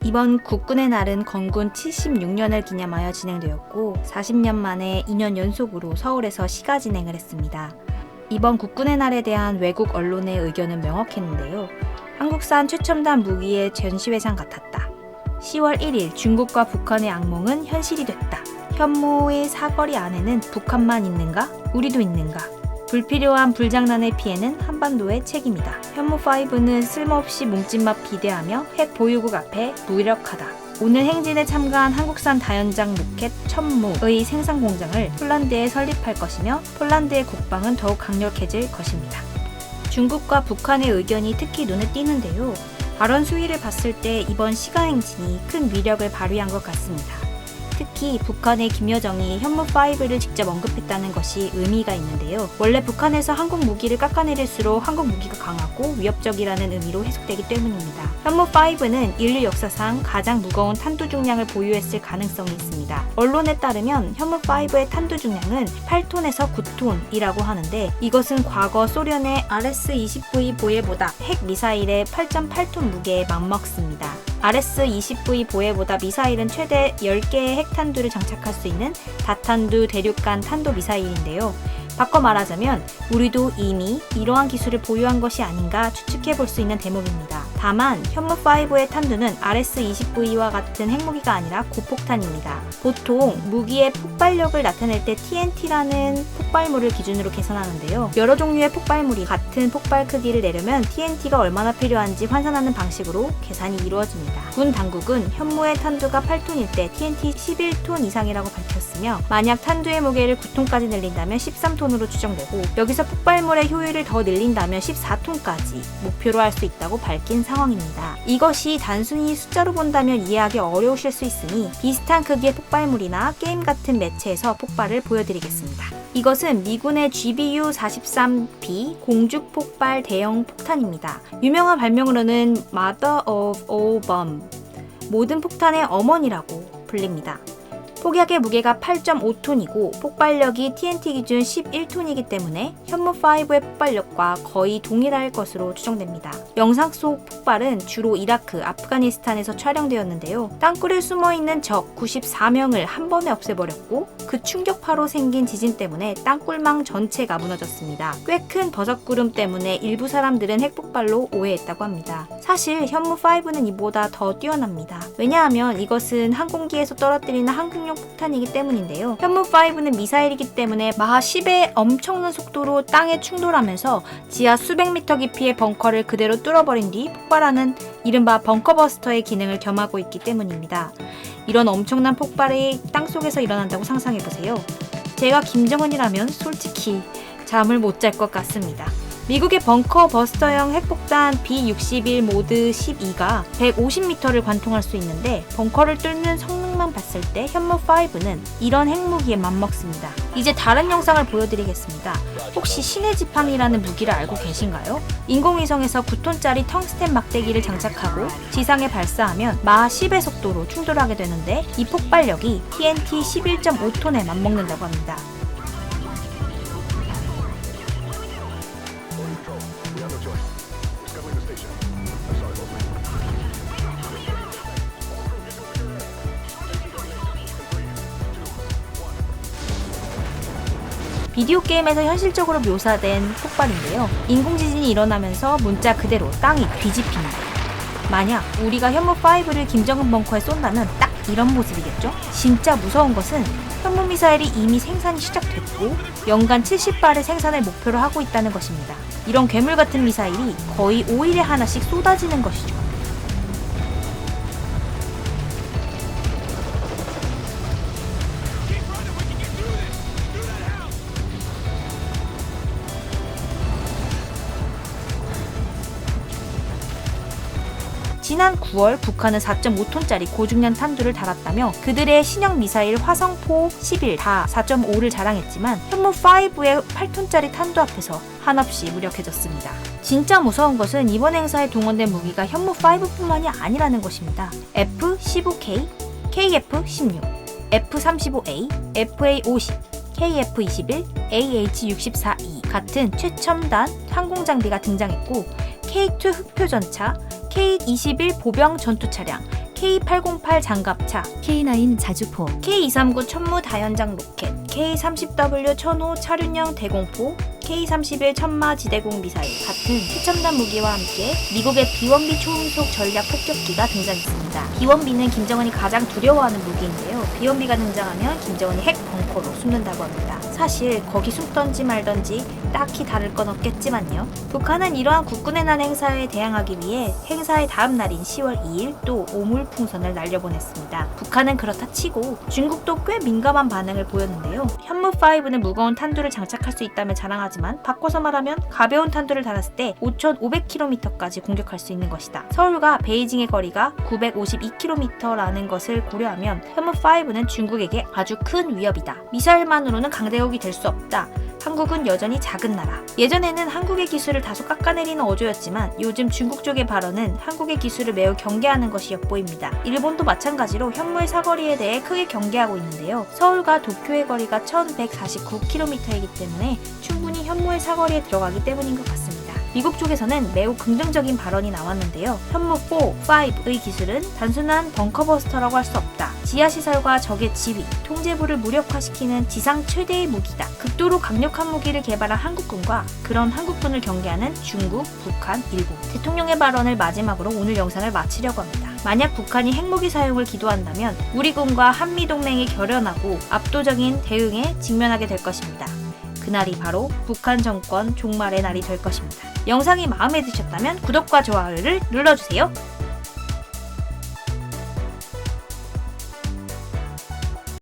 이번 국군의 날은 건군 76년을 기념하여 진행되었고 40년 만에 2년 연속으로 서울에서 시가 진행을 했습니다. 이번 국군의 날에 대한 외국 언론의 의견은 명확했는데요. 한국산 최첨단 무기의 전시회장 같았다. 10월 1일 중국과 북한의 악몽은 현실이 됐다. 현무의 사거리 안에는 북한만 있는가? 우리도 있는가? 불필요한 불장난의 피해는 한반도의 책임이다. 현무5는 쓸모없이 몸짓맛 비대하며 핵 보유국 앞에 무력하다. 오늘 행진에 참가한 한국산 다연장 로켓 천무의 생산 공장을 폴란드에 설립할 것이며 폴란드의 국방은 더욱 강력해질 것입니다. 중국과 북한의 의견이 특히 눈에 띄는데요. 발언 수위를 봤을 때 이번 시가 행진이 큰 위력을 발휘한 것 같습니다. 특히 북한의 김여정이 현무5를 직접 언급했다는 것이 의미가 있는데요. 원래 북한에서 한국 무기를 깎아내릴수록 한국 무기가 강하고 위협적이라는 의미로 해석되기 때문입니다. 현무5는 인류 역사상 가장 무거운 탄두 중량을 보유했을 가능성이 있습니다. 언론에 따르면 현무5의 탄두 중량은 8톤에서 9톤이라고 하는데 이것은 과거 소련의 RS-20V 보예보다 핵 미사일의 8.8톤 무게에 맞먹습니다. RS-20V 보예보다 미사일은 최대 10개의 핵탄두를 장착할 수 있는 다탄두 대륙간 탄도 미사일인데요. 바꿔 말하자면 우리도 이미 이러한 기술을 보유한 것이 아닌가 추측해 볼 수 있는 대목입니다. 다만 현무5의 탄두는 RS-20V와 같은 핵무기가 아니라 고폭탄입니다. 보통 무기의 폭발력을 나타낼 때 TNT라는 폭발물을 기준으로 계산하는데요. 여러 종류의 폭발물이 같은 폭발 크기를 내려면 TNT가 얼마나 필요한지 환산하는 방식으로 계산이 이루어집니다. 군 당국은 현무의 탄두가 8톤일 때 TNT 11톤 이상이라고 밝혔으며 만약 탄두의 무게를 9톤까지 늘린다면 13톤으로 추정되고 여기서 폭발물의 효율을 더 늘린다면 14톤까지 목표로 할 수 있다고 밝힌 상황입니다. 이것이 단순히 숫자로 본다면 이해하기 어려우실 수 있으니 비슷한 크기의 폭발물이나 게임 같은 매체에서 폭발을 보여드리겠습니다. 이것은 미군의 GBU-43B 공죽 폭발 대형 폭탄입니다. 유명한 발명으로는 Mother of all bomb, 모든 폭탄의 어머니라고 불립니다. 폭약의 무게가 8.5톤이고 폭발력이 TNT 기준 11톤이기 때문에 현무5의 폭발력과 거의 동일할 것으로 추정됩니다. 영상 속 폭발은 주로 이라크, 아프가니스탄에서 촬영되었는데요. 땅굴에 숨어있는 적 94명을 한 번에 없애버렸고 그 충격파로 생긴 지진 때문에 땅굴망 전체가 무너졌습니다. 꽤 큰 버섯구름 때문에 일부 사람들은 핵폭발로 오해했다고 합니다. 사실 현무5는 이보다 더 뛰어납니다. 왜냐하면 이것은 항공기에서 떨어뜨리는 항공용 폭탄이기 때문인데요. 현무5는 미사일이기 때문에 마하 10의 엄청난 속도로 땅에 충돌하면서 지하 수백 미터 깊이의 벙커를 그대로 뚫어버린 뒤 폭발하는 이른바 벙커버스터의 기능을 겸하고 있기 때문입니다. 이런 엄청난 폭발이 땅속에서 일어난다고 상상해보세요. 제가 김정은이라면 솔직히 잠을 못 잘 것 같습니다. 미국의 벙커 버스터형 핵폭탄 B-61 모드 12가 150m를 관통할 수 있는데 벙커를 뚫는 성능만 봤을 때 현무5는 이런 핵무기에 맞먹습니다. 이제 다른 영상을 보여드리겠습니다. 혹시 신의 지팡이라는 무기를 알고 계신가요? 인공위성에서 9톤짜리 텅스텐 막대기를 장착하고 지상에 발사하면 마하 10의 속도로 충돌하게 되는데 이 폭발력이 TNT 11.5톤에 맞먹는다고 합니다. 비디오 게임에서 현실적으로 묘사된 폭발인데요. 인공지진이 일어나면서 문자 그대로 땅이 뒤집힙니다. 만약 우리가 현무5를 김정은 벙커에 쏜다면 딱 이런 모습이겠죠? 진짜 무서운 것은 현무 미사일이 이미 생산이 시작됐고 연간 70발의 생산을 목표로 하고 있다는 것입니다. 이런 괴물 같은 미사일이 거의 5일에 하나씩 쏟아지는 것이죠. 지난 9월 북한은 4.5톤짜리 고중량 탄두를 달았다며 그들의 신형 미사일 화성포 11 다 4.5를 자랑했지만 현무5의 8톤짜리 탄두 앞에서 한없이 무력해졌습니다. 진짜 무서운 것은 이번 행사에 동원된 무기가 현무5뿐만이 아니라는 것입니다. F-15K, KF-16, F-35A, FA-50, KF-21, AH-64E 같은 최첨단 항공장비가 등장했고 K2 흑표전차, K-21 보병 전투차량, K808 장갑차, K9 자주포, K239 천무 다연장 로켓, K30W 천호 차륜형 대공포, K31 천마 지대공 미사일 같은 최첨단 무기와 함께 미국의 B1B 초음속 전략 폭격기가 등장했습니다. B1B는 김정은이 가장 두려워하는 무기인데요. B1B가 등장하면 김정은이 핵 벙커로 숨는다고 합니다. 사실 거기 숨던지 말던지 딱히 다를 건 없겠지만요. 북한은 이러한 국군의 날 행사에 대항하기 위해 행사의 다음 날인 10월 2일 또 오물풍선을 날려보냈습니다. 북한은 그렇다 치고 중국도 꽤 민감한 반응을 보였는데요. 현무5는 무거운 탄두를 장착할 수 있다며 자랑하지만 바꿔서 말하면 가벼운 탄두를 달았을 때 5,500km까지 공격할 수 있는 것이다. 서울과 베이징의 거리가 952km라는 것을 고려하면 현무5는 중국에게 아주 큰 위협이다. 미사일만으로는 강대국이 될 수 없다. 한국은 여전히 작은 나라. 예전에는 한국의 기술을 다소 깎아내리는 어조였지만 요즘 중국 쪽의 발언은 한국의 기술을 매우 경계하는 것이 엿보입니다. 일본도 마찬가지로 현무의 사거리에 대해 크게 경계하고 있는데요. 서울과 도쿄의 거리가 1149km이기 때문에 충분히 현무의 사거리에 들어가기 때문인 것 같습니다. 미국 쪽에서는 매우 긍정적인 발언이 나왔는데요. 현무4, 5의 기술은 단순한 벙커버스터라고 할 수 없다. 지하시설과 적의 지휘, 통제부를 무력화시키는 지상 최대의 무기다. 극도로 강력한 무기를 개발한 한국군과 그런 한국군을 경계하는 중국, 북한, 일본. 대통령의 발언을 마지막으로 오늘 영상을 마치려고 합니다. 만약 북한이 핵무기 사용을 기도한다면 우리 군과 한미동맹이 결연하고 압도적인 대응에 직면하게 될 것입니다. 그날이 바로 북한 정권 종말의 날이 될 것입니다. 영상이 마음에 드셨다면 구독과 좋아요를 눌러주세요.